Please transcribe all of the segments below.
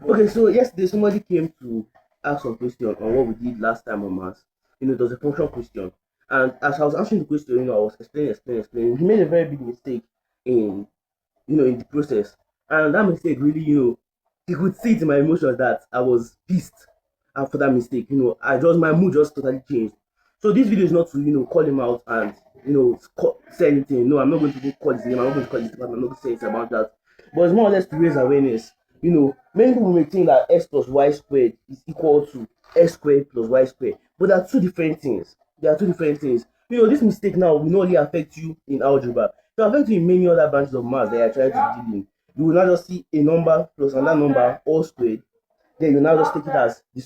Okay, so yesterday somebody came to ask some question on what we did last time on maths. It was a function question. And as I was answering the question, I was explaining. He made a very big mistake in in the process. And that mistake really, he could see it in my emotions that I was pissed after that mistake. My mood just totally changed. So this video is not to, call him out and, say anything. No, I'm not going to go call his name. I'm not going to call his department. I'm not going to say anything about that. But it's more or less to raise awareness. Many people may think that x plus y squared is equal to x squared plus y squared. But there are two different things. There are two different things. This mistake now will not only affect you in algebra. It will affect you in many other branches of math that you are trying to deal in. You will not just see a number plus another number all squared. Then you now just take it as the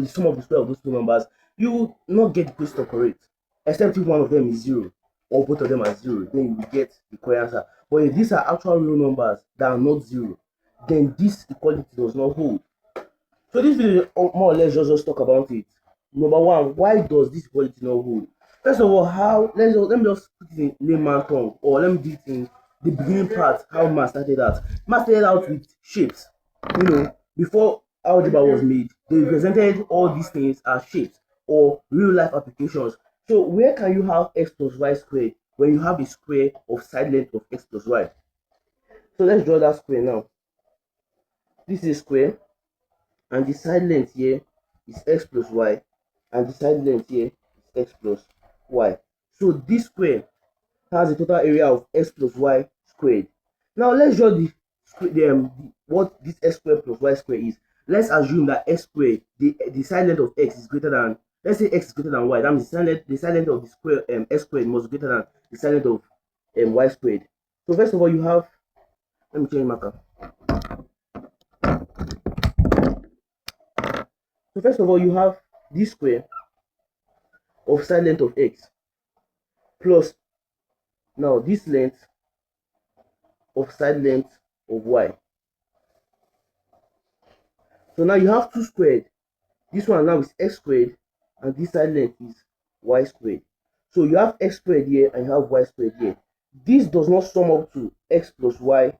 sum of the square of those two numbers. You will not get the question correct, except if one of them is zero or both of them are zero. Then you will get the correct answer. But if these are actual real numbers that are not zero, then this equality does not hold. So this video more or less just talk about it. Number one, why does this equality not hold? First of all, let me just put it in layman tongue, or let me do it in the beginning part, how math started out. Math started out with shapes. Before algebra was made, they presented all these things as shapes or real life applications. So where can you have x plus y squared when you have a square of side length of x plus y? So let's draw that square now. This is a square, and the side length here is x plus y, and the side length here is x plus y. So this square has a total area of x plus y squared. Now let's draw what this x squared plus y squared is. Let's assume that x squared, the side length of x is greater than, let's say x is greater than y. That means the side length of the square x squared must be greater than the side length of y squared. So first of all, you have, let me change marker. So first of all, you have this square of side length of x plus now this length of side length of y. So now you have 2 squared. This one now is x squared, and this side length is y squared. So you have x squared here and you have y squared here. This does not sum up to x plus y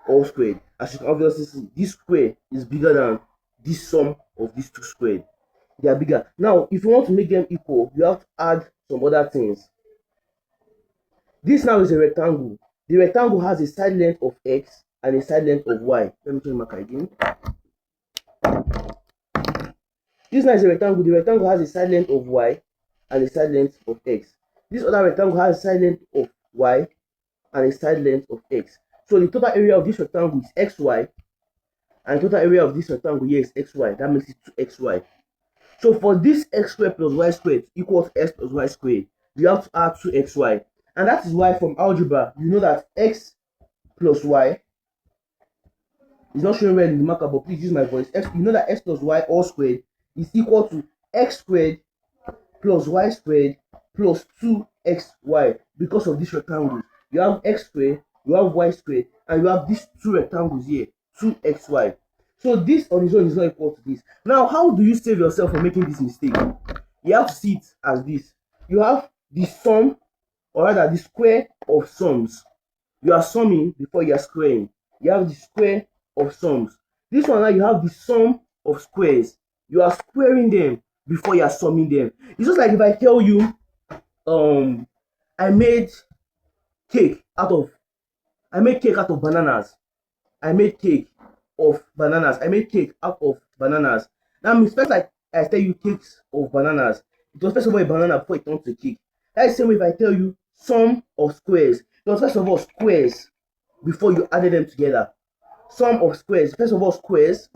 all squared. As you can obviously see, this square is bigger than this sum of these 2 squared. They are bigger. Now, if you want to make them equal, you have to add some other things. This now is a rectangle. The rectangle has a side length of x and a side length of y. Let me change marker again. This now is a rectangle. The rectangle has a side length of y and a side length of x. This other rectangle has a side length of y and a side length of x. So the total area of this rectangle is xy, and the total area of this rectangle here is xy. That makes it 2xy. So for this x squared plus y squared equals x plus y squared, you have to add 2xy. And that is why from algebra, you know that x plus y is not showing well in the marker, but please use my voice. You know that x plus y all squared is equal to x squared plus y squared plus 2xy because of this rectangle. You have x squared, you have y squared, and you have these 2 rectangles here, 2xy. So this on its own is not equal to this. Now, how do you save yourself from making this mistake? You have to see it as this. You have the sum, or rather the square of sums. You are summing before you are squaring. You have the square of sums. This one now, you have the sum of squares. You are squaring them before you are summing them. It's just like if I tell you, I made cake out of bananas. I made cake of bananas. I made cake out of bananas. That means first I tell you cakes of bananas. It was first of all a banana before it turned to a cake. That is the same way if I tell you sum of squares. It was first of all squares before you added them together. Sum of squares. First of all squares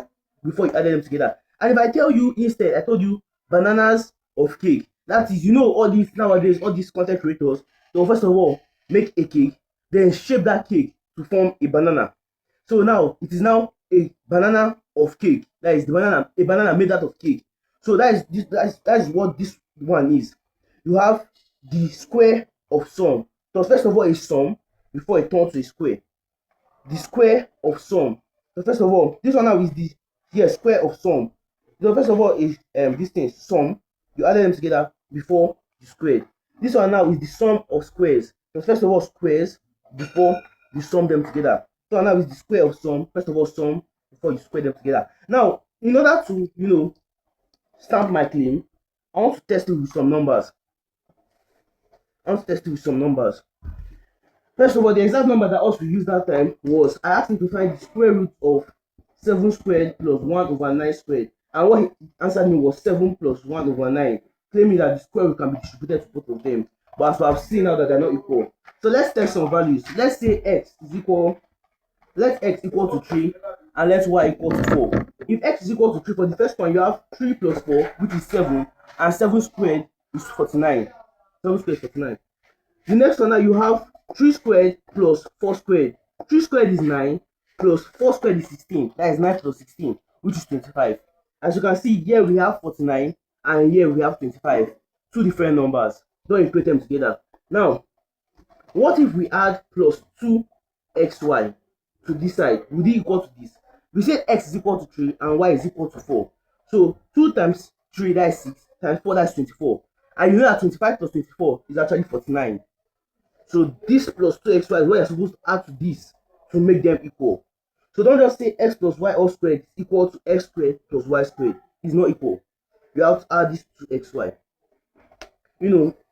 before you added them together. And if I tell you instead, I told you bananas of cake. That is, all these nowadays, all these content creators, they will first of all make a cake, then shape that cake to form a banana. So now it is now a banana of cake. That is a banana made out of cake. So that is what this one is. You have the square of sum. So first of all a sum before it turns to a square. The square of sum. So first of all, this one now is the square of sum. So first of all is this thing sum. You added them together before you squared. This one now is the sum of squares. So first of all squares before you sum them together. So now is the square of sum. First of all sum before you square them together. Now, in order to stamp my claim, I want to test it with some numbers. First of all, the exact number that us we used that time was, I asked him to find the square root of 7 squared plus 1 over 9 squared. And what he answered me was 7 plus 1 over 9, claiming that the square root can be distributed to both of them. But as we have seen now that they're not equal. So let's test some values. Let's say let x equal to 3 and let y equal to 4. If x is equal to 3, for the first one, you have 3 plus 4, which is 7, and 7 squared is 49. 7 squared is 49. The next one, now you have 3 squared plus 4 squared. 3 squared is 9 plus 4 squared is 16. That is 9 plus 16, which is 25. As you can see, here we have 49 and here we have 25. Two different numbers. Don't equate them together. Now, what if we add plus 2xy to this side? Would it equal to this? We said x is equal to 3 and y is equal to 4. So 2 times 3, that is 6, times 4, that is 24. And you know that 25 plus 24 is actually 49. So this plus 2xy is what you're supposed to add to this to make them equal. So don't just say x plus y all squared is equal to x squared plus y squared. It's not equal. You have to add this to xy.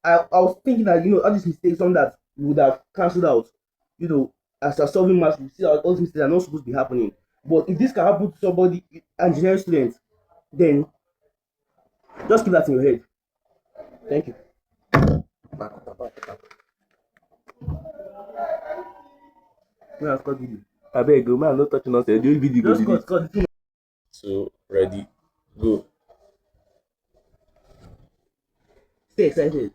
I was thinking that, all these mistakes, some that would have cancelled out, as you're solving math, you see that all these mistakes are not supposed to be happening. But if this can happen to somebody, engineering student, then just keep that in your head. Thank you. I beg you, man, not touching us. The video Just cut. So ready, go. Stay excited.